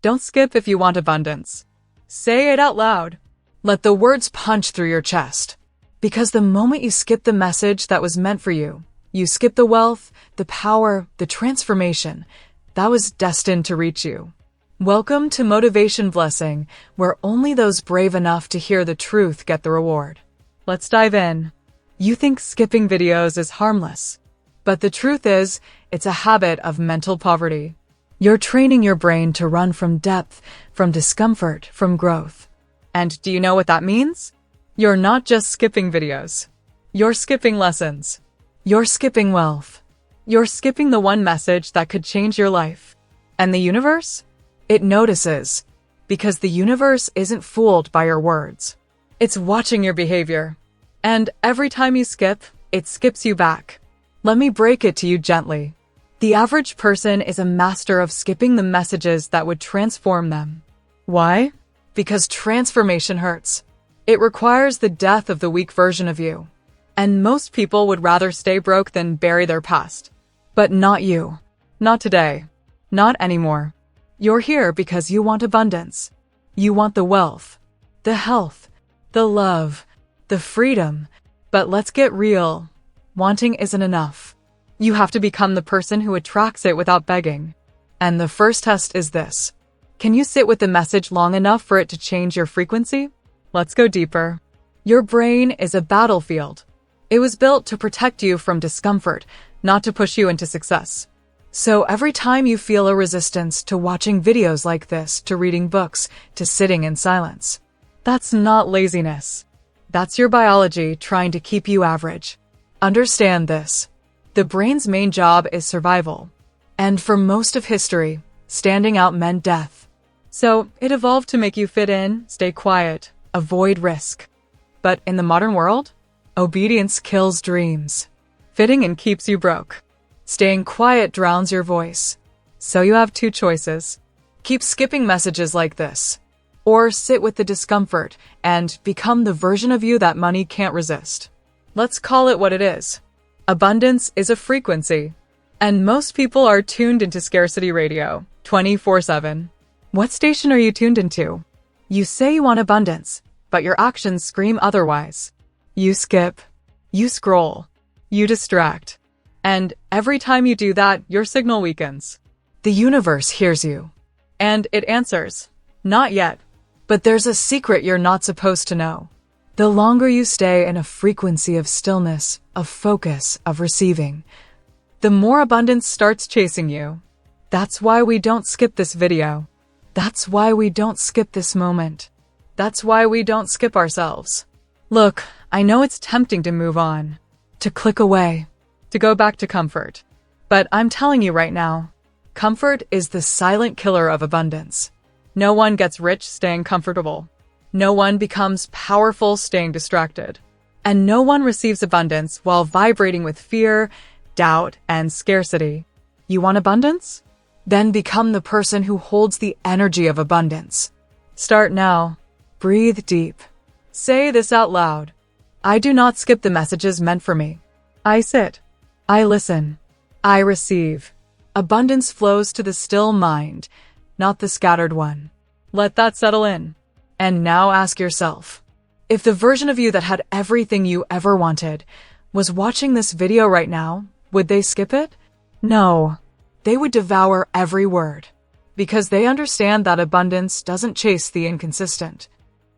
Don't skip if you want abundance. Say it out loud. Let the words punch through your chest. Because the moment you skip the message that was meant for you, you skip the wealth, the power, the transformation that was destined to reach you. Welcome to Motivation Blessing, where only those brave enough to hear the truth get the reward. Let's dive in. You think skipping videos is harmless, but the truth is, it's a habit of mental poverty. You're training your brain to run from depth, from discomfort, from growth. And do you know what that means? You're not just skipping videos. You're skipping lessons. You're skipping wealth. You're skipping the one message that could change your life. And the universe? It notices, because the universe isn't fooled by your words. It's watching your behavior. And every time you skip, it skips you back. Let me break it to you gently. The average person is a master of skipping the messages that would transform them. Why? Because transformation hurts. It requires the death of the weak version of you. And most people would rather stay broke than bury their past. But not you. Not today. Not anymore. You're here because you want abundance. You want the wealth, the health, the love, the freedom. But let's get real. Wanting isn't enough. You have to become the person who attracts it without begging. And the first test is this. Can you sit with the message long enough for it to change your frequency? Let's go deeper. Your brain is a battlefield. It was built to protect you from discomfort, not to push you into success. So every time you feel a resistance to watching videos like this, to reading books, to sitting in silence, that's not laziness. That's your biology trying to keep you average. Understand this. The brain's main job is survival. And for most of history, standing out meant death. So it evolved to make you fit in, stay quiet, avoid risk. But in the modern world, obedience kills dreams. Fitting in keeps you broke. Staying quiet drowns your voice. So you have two choices. Keep skipping messages like this. Or sit with the discomfort and become the version of you that money can't resist. Let's call it what it is. Abundance is a frequency. And most people are tuned into scarcity radio, 24/7. What station are you tuned into? You say you want abundance, but your actions scream otherwise. You skip. You scroll. You distract. And every time you do that, your signal weakens. The universe hears you. And it answers. Not yet. But there's a secret you're not supposed to know. The longer you stay in a frequency of stillness, of focus, of receiving, the more abundance starts chasing you. That's why we don't skip this video. That's why we don't skip this moment. That's why we don't skip ourselves. Look, I know it's tempting to move on, to click away, to go back to comfort. But I'm telling you right now, comfort is the silent killer of abundance. No one gets rich staying comfortable. No one becomes powerful staying distracted. And no one receives abundance while vibrating with fear, doubt, and scarcity. You want abundance? Then become the person who holds the energy of abundance. Start now. Breathe deep. Say this out loud. I do not skip the messages meant for me. I sit. I listen. I receive. Abundance flows to the still mind, not the scattered one. Let that settle in. And now ask yourself, if the version of you that had everything you ever wanted was watching this video right now, would they skip it? No. They would devour every word. Because they understand that abundance doesn't chase the inconsistent.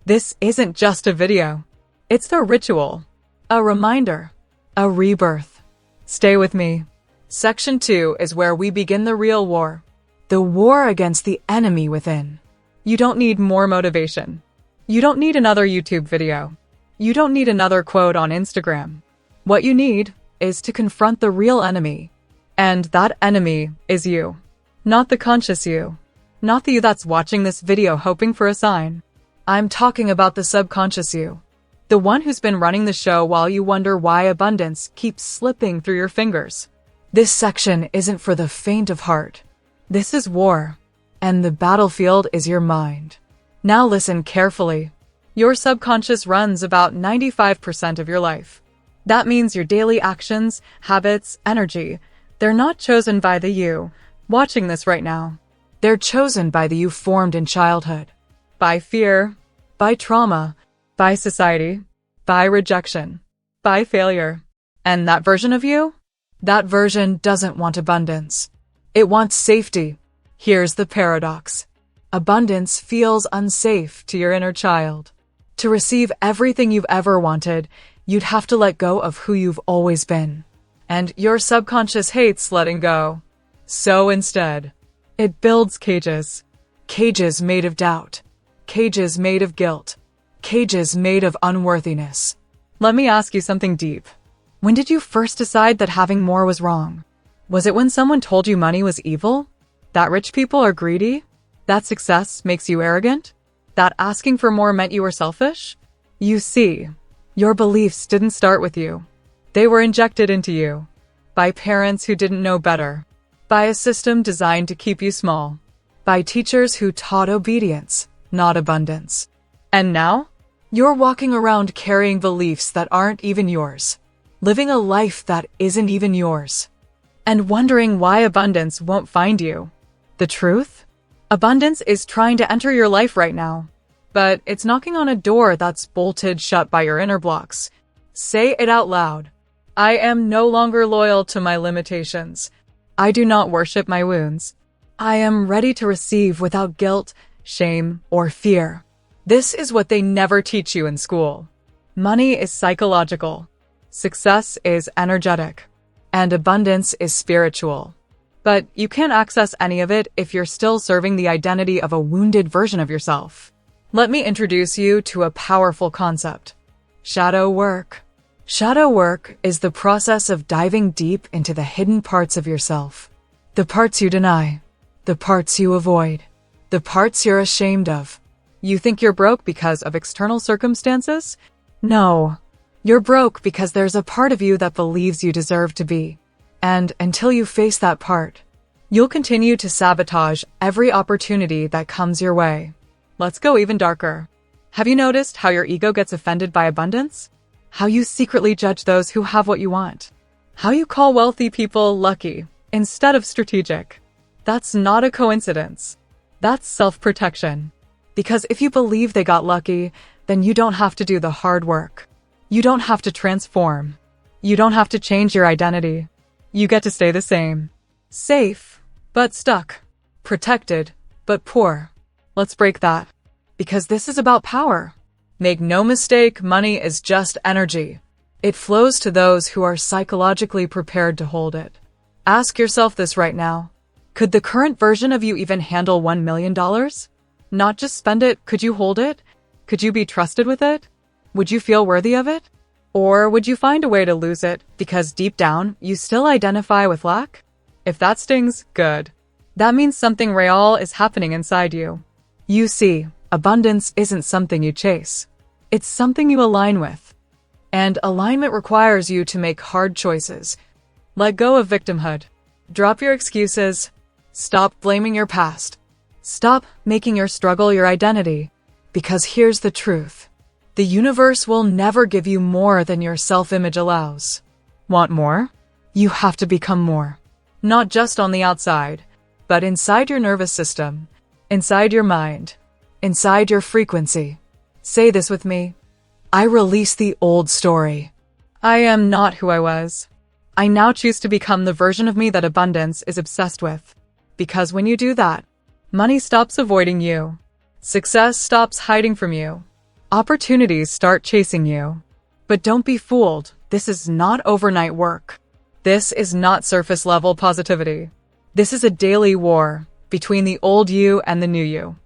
This isn't just a video. It's the ritual. A reminder. A rebirth. Stay with me. Section 2 is where we begin the real war. The war against the enemy within. You don't need more motivation. You don't need another YouTube video. You don't need another quote on Instagram. What you need is to confront the real enemy. And that enemy is you. Not the conscious you. Not the you that's watching this video hoping for a sign. I'm talking about the subconscious you. The one who's been running the show while you wonder why abundance keeps slipping through your fingers. This section isn't for the faint of heart. This is war. And the battlefield is your mind. Now listen carefully. Your subconscious runs about 95% of your life. That means your daily actions, habits, energy. They're not chosen by the you watching this right now. They're chosen by the you formed in childhood. By fear, by trauma, by society, by rejection, by failure. And that version of you? That version doesn't want abundance. It wants safety. Here's the paradox. Abundance feels unsafe to your inner child. To receive everything you've ever wanted, you'd have to let go of who you've always been. And your subconscious hates letting go. So instead, it builds cages. Cages made of doubt. Cages made of guilt. Cages made of unworthiness. Let me ask you something deep. When did you first decide that having more was wrong? Was it when someone told you money was evil? That rich people are greedy? That success makes you arrogant? That asking for more meant you were selfish? You see, your beliefs didn't start with you. They were injected into you by parents who didn't know better, by a system designed to keep you small, by teachers who taught obedience, not abundance. And now, you're walking around carrying beliefs that aren't even yours, living a life that isn't even yours, and wondering why abundance won't find you. The truth? Abundance is trying to enter your life right now, but it's knocking on a door that's bolted shut by your inner blocks. Say it out loud. I am no longer loyal to my limitations. I do not worship my wounds. I am ready to receive without guilt, shame, or fear. This is what they never teach you in school. Money is psychological. Success is energetic. And abundance is spiritual. But you can't access any of it if you're still serving the identity of a wounded version of yourself. Let me introduce you to a powerful concept. Shadow work. Shadow work is the process of diving deep into the hidden parts of yourself. The parts you deny. The parts you avoid. The parts you're ashamed of. You think you're broke because of external circumstances? No. You're broke because there's a part of you that believes you deserve to be. And until you face that part, you'll continue to sabotage every opportunity that comes your way. Let's go even darker. Have you noticed how your ego gets offended by abundance? How you secretly judge those who have what you want? How you call wealthy people lucky instead of strategic? That's not a coincidence. That's self-protection. Because if you believe they got lucky, then you don't have to do the hard work. You don't have to transform. You don't have to change your identity. You get to stay the same. Safe, but stuck. Protected, but poor. Let's break that. Because this is about power. Make no mistake, money is just energy. It flows to those who are psychologically prepared to hold it. Ask yourself this right now. Could the current version of you even handle $1 million? Not just spend it, could you hold it? Could you be trusted with it? Would you feel worthy of it? Or would you find a way to lose it because deep down you still identify with lack? If that stings, good. That means something real is happening inside you. You see, abundance isn't something you chase. It's something you align with. And alignment requires you to make hard choices. Let go of victimhood. Drop your excuses. Stop blaming your past. Stop making your struggle your identity. Because here's the truth. The universe will never give you more than your self-image allows. Want more? You have to become more. Not just on the outside, but inside your nervous system, inside your mind, inside your frequency. Say this with me. I release the old story. I am not who I was. I now choose to become the version of me that abundance is obsessed with. Because when you do that, money stops avoiding you. Success stops hiding from you. Opportunities start chasing you. But don't be fooled. This is not overnight work. This is not surface-level positivity. This is a daily war between the old you and the new you.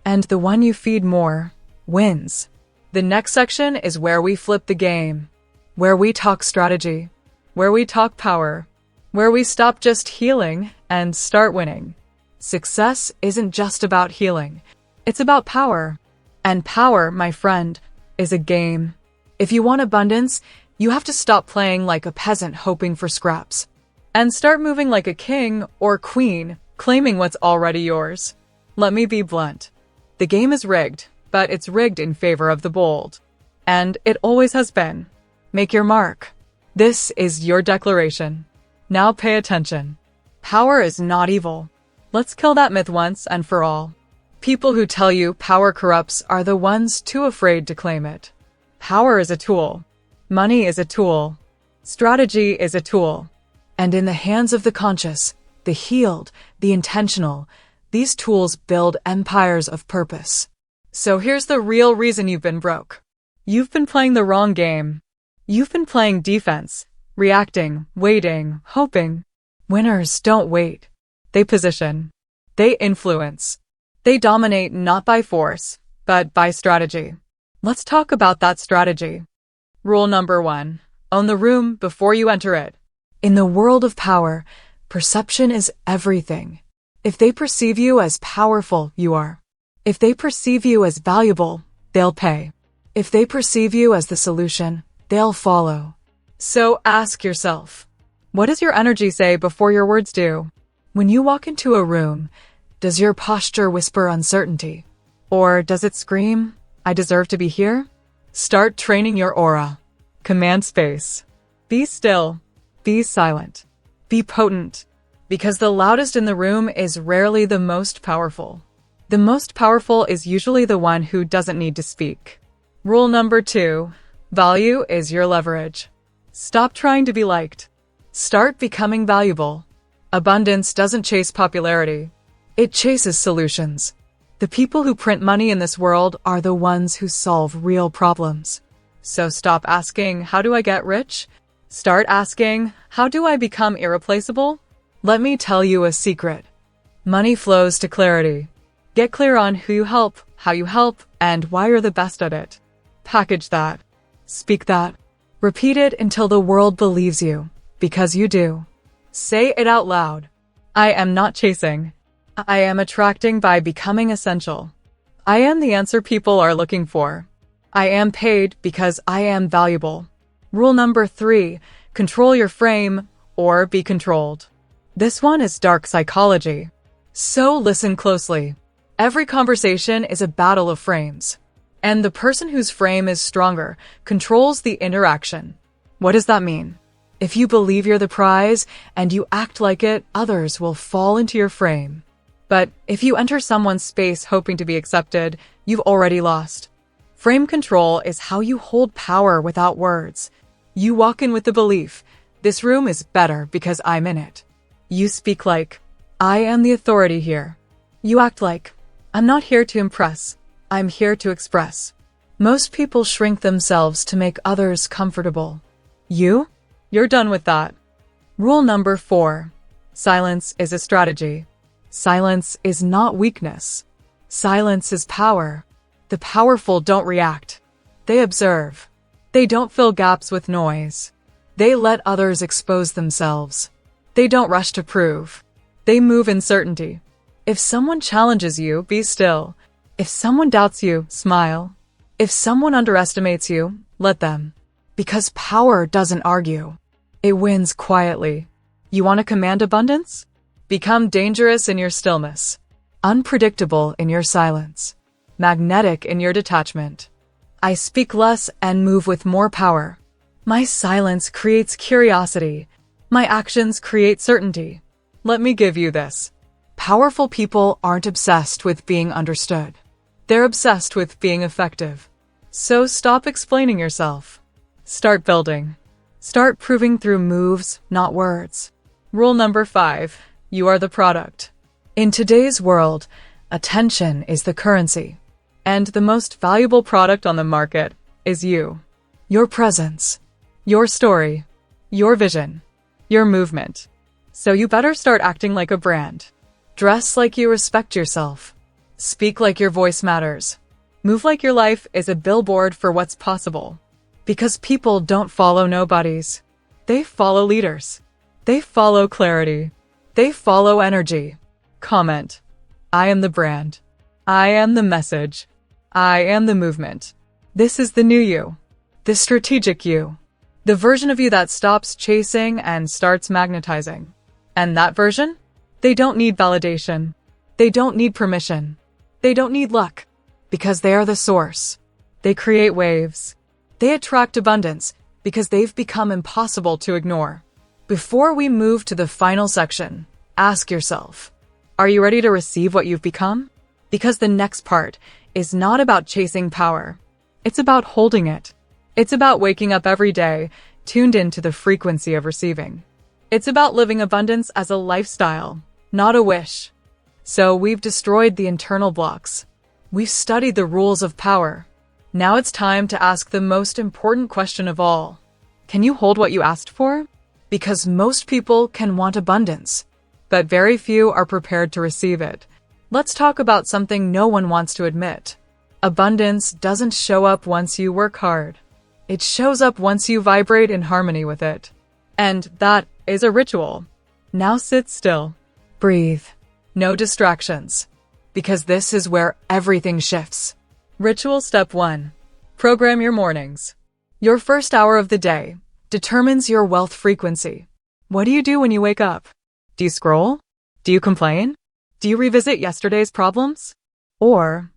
And the one you feed more wins. The next section is where we flip the game. Where we talk strategy. Where we talk power. Where we stop just healing and start winning. Success isn't just about healing. It's about power. And power, my friend, is a game. If you want abundance, you have to stop playing like a peasant hoping for scraps. And start moving like a king or queen, claiming what's already yours. Let me be blunt. The game is rigged, but it's rigged in favor of the bold. And it always has been. Make your mark. This is your declaration. Now pay attention. Power is not evil. Let's kill that myth once and for all. People who tell you power corrupts are the ones too afraid to claim it. Power is a tool. Money is a tool. Strategy is a tool. And in the hands of the conscious, the healed, the intentional, these tools build empires of purpose. So here's the real reason you've been broke. You've been playing the wrong game. You've been playing defense, reacting, waiting, hoping. Winners don't wait. They position. They influence. They dominate not by force, but by strategy. Let's talk about that strategy. Rule number 1. Own the room before you enter it. In the world of power, perception is everything. If they perceive you as powerful, you are. If they perceive you as valuable, they'll pay. If they perceive you as the solution, they'll follow. So ask yourself, what does your energy say before your words do? When you walk into a room, does your posture whisper uncertainty? Or does it scream, I deserve to be here? Start training your aura. Command space. Be still. Be silent. Be potent. Because the loudest in the room is rarely the most powerful. The most powerful is usually the one who doesn't need to speak. Rule number 2. Value is your leverage. Stop trying to be liked. Start becoming valuable. Abundance doesn't chase popularity. It chases solutions. The people who print money in this world are the ones who solve real problems. So stop asking, how do I get rich? Start asking, how do I become irreplaceable? Let me tell you a secret. Money flows to clarity. Get clear on who you help, how you help, and why you're the best at it. Package that. Speak that. Repeat it until the world believes you, because you do. Say it out loud. I am not chasing. I am attracting by becoming essential. I am the answer people are looking for. I am paid because I am valuable. Rule number 3, control your frame or be controlled. This one is dark psychology. So listen closely. Every conversation is a battle of frames. And the person whose frame is stronger controls the interaction. What does that mean? If you believe you're the prize and you act like it, others will fall into your frame. But if you enter someone's space hoping to be accepted, you've already lost. Frame control is how you hold power without words. You walk in with the belief, this room is better because I'm in it. You speak like, I am the authority here. You act like, I'm not here to impress, I'm here to express. Most people shrink themselves to make others comfortable. You're done with that. Rule number 4. Silence is a strategy. Silence is not weakness. Silence is power. The powerful don't react. They observe. They don't fill gaps with noise. They let others expose themselves. They don't rush to prove. They move in certainty. If someone challenges you, be still. If someone doubts you, smile. If someone underestimates you, let them. Because power doesn't argue. It wins quietly. You want to command abundance? Become dangerous in your stillness, unpredictable in your silence, magnetic in your detachment. I speak less and move with more power. My silence creates curiosity. My actions create certainty. Let me give you this. Powerful people aren't obsessed with being understood. They're obsessed with being effective. So stop explaining yourself. Start building. Start proving through moves, not words. Rule number 5. You are the product. In today's world, attention is the currency. And the most valuable product on the market is you. Your presence. Your story. Your vision. Your movement. So you better start acting like a brand. Dress like you respect yourself. Speak like your voice matters. Move like your life is a billboard for what's possible. Because people don't follow nobodies. They follow leaders. They follow clarity. They follow energy. Comment. I am the brand. I am the message. I am the movement. This is the new you. The strategic you. The version of you that stops chasing and starts magnetizing. And that version? They don't need validation. They don't need permission. They don't need luck. Because they are the source. They create waves. They attract abundance because they've become impossible to ignore. Before we move to the final section, ask yourself, Are you ready to receive what you've become? Because the next part is not about chasing power. It's about holding it. It's about waking up every day, tuned into the frequency of receiving. It's about living abundance as a lifestyle, not a wish. So we've destroyed the internal blocks. We've studied the rules of power. Now it's time to ask the most important question of all. Can you hold what you asked for? Because most people can want abundance, but very few are prepared to receive it. Let's talk about something no one wants to admit. Abundance doesn't show up once you work hard. It shows up once you vibrate in harmony with it. And that is a ritual. Now sit still. Breathe. No distractions. Because this is where everything shifts. Ritual step 1. Program your mornings. Your first hour of the day determines your wealth frequency. What do you do when you wake up? Do you scroll? Do you complain? Do you revisit yesterday's problems? Or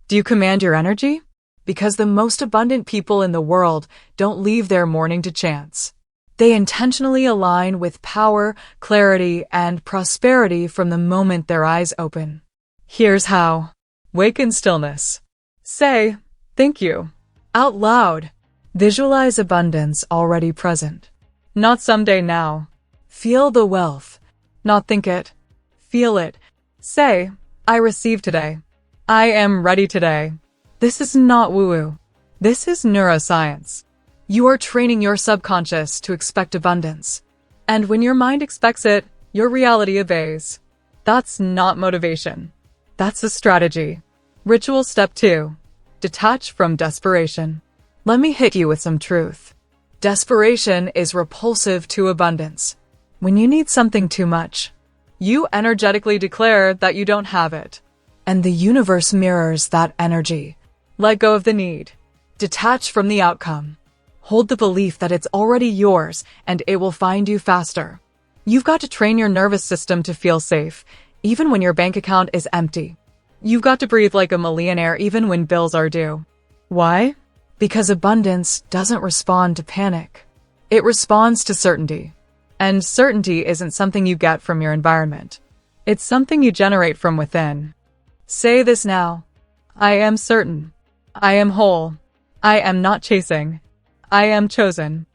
do you command your energy? Because the most abundant people in the world don't leave their morning to chance. They intentionally align with power, clarity, and prosperity from the moment their eyes open. Here's how. Wake in stillness. Say, "Thank you," out loud. Visualize abundance already present. Not someday now. Feel the wealth. Not think it. Feel it. Say, "I receive today. I am ready today." This is not woo-woo. This is neuroscience. You are training your subconscious to expect abundance. And when your mind expects it, your reality obeys. That's not motivation. That's a strategy. Ritual step 2. Detach from desperation. Let me hit you with some truth. Desperation is repulsive to abundance. When you need something too much, you energetically declare that you don't have it. And the universe mirrors that energy. Let go of the need. Detach from the outcome. Hold the belief that it's already yours and it will find you faster. You've got to train your nervous system to feel safe, even when your bank account is empty. You've got to breathe like a millionaire even when bills are due. Why? Because abundance doesn't respond to panic. It responds to certainty. And certainty isn't something you get from your environment. It's something you generate from within. Say this now. I am certain. I am whole. I am not chasing. I am chosen.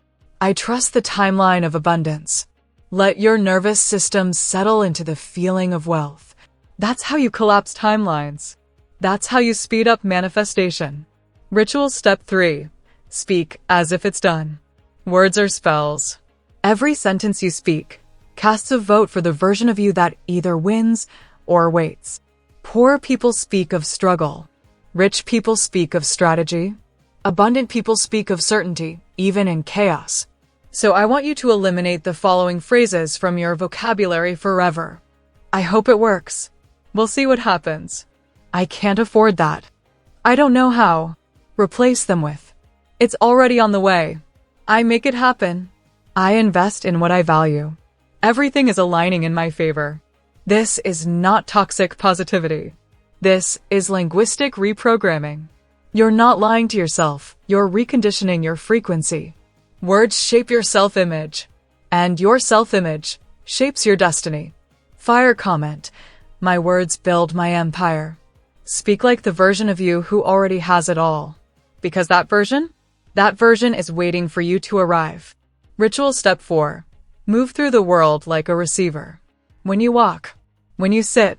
I trust the timeline of abundance. Let your nervous system settle into the feeling of wealth. That's how you collapse timelines. That's how you speed up manifestation. Ritual step 3. Speak as if it's done. Words are spells. Every sentence you speak casts a vote for the version of you that either wins or waits. Poor people speak of struggle. Rich people speak of strategy. Abundant people speak of certainty, even in chaos. So I want you to eliminate the following phrases from your vocabulary forever. I hope it works. We'll see what happens. I can't afford that. I don't know how. Replace them with, it's already on the way. I make it happen. I invest in what I value. Everything is aligning in my favor. This is not toxic positivity. This is linguistic reprogramming. You're not lying to yourself. You're reconditioning your frequency. Words shape your self-image, and your self-image shapes your destiny. Fire comment. My words build my empire. Speak like the version of you who already has it all. Because that version is waiting for you to arrive. Ritual step 4. Move through the world like a receiver. When you walk, when you sit,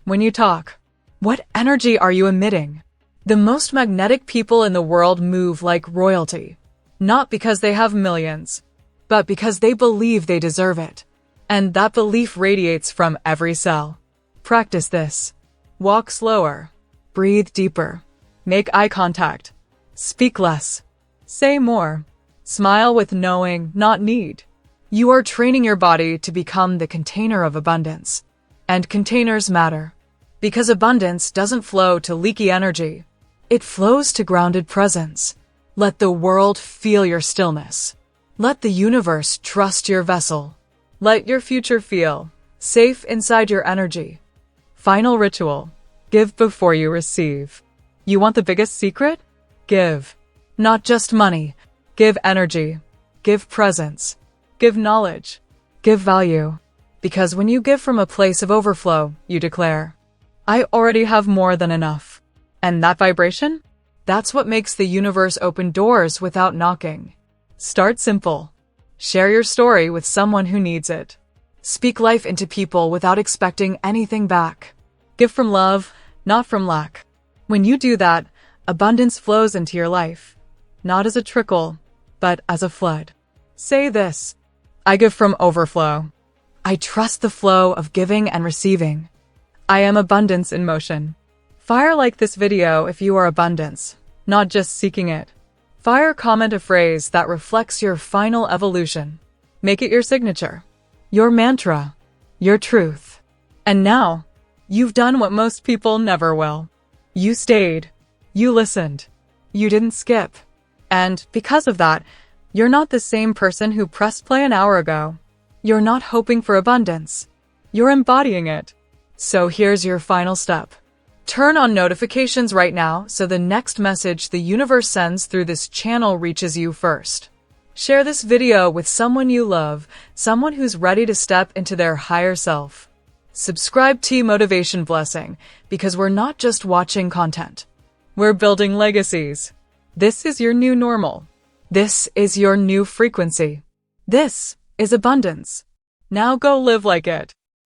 when you talk, what energy are you emitting? The most magnetic people in the world move like royalty. Not because they have millions, but because they believe they deserve it. And that belief radiates from every cell. Practice this. Walk slower. Breathe deeper. Make eye contact. Speak less. Say more. Smile with knowing, not need. You are training your body to become the container of abundance. And containers matter. Because abundance doesn't flow to leaky energy. It flows to grounded presence. Let the world feel your stillness. Let the universe trust your vessel. Let your future feel safe inside your energy. Final ritual. Give before you receive. You want the biggest secret? Give. Not just money. Give energy. Give presence. Give knowledge. Give value. Because when you give from a place of overflow, you declare, I already have more than enough. And that vibration? That's what makes the universe open doors without knocking. Start simple. Share your story with someone who needs it. Speak life into people without expecting anything back. Give from love, not from lack. When you do that, abundance flows into your life, not as a trickle, but as a flood. Say this: I give from overflow. I trust the flow of giving and receiving. I am abundance in motion. Fire like this video if you are abundance, not just seeking it. Fire comment a phrase that reflects your final evolution. Make it your signature, your mantra, your truth. And now, you've done what most people never will. You stayed. You listened. You didn't skip. And because of that, you're not the same person who pressed play an hour ago. You're not hoping for abundance. You're embodying it. So here's your final step. Turn on notifications right now so the next message the universe sends through this channel reaches you first. Share this video with someone you love, someone who's ready to step into their higher self. Subscribe to Motivation Blessing, because we're not just watching content. We're building legacies. This is your new normal. This is your new frequency. This is abundance. Now go live like it.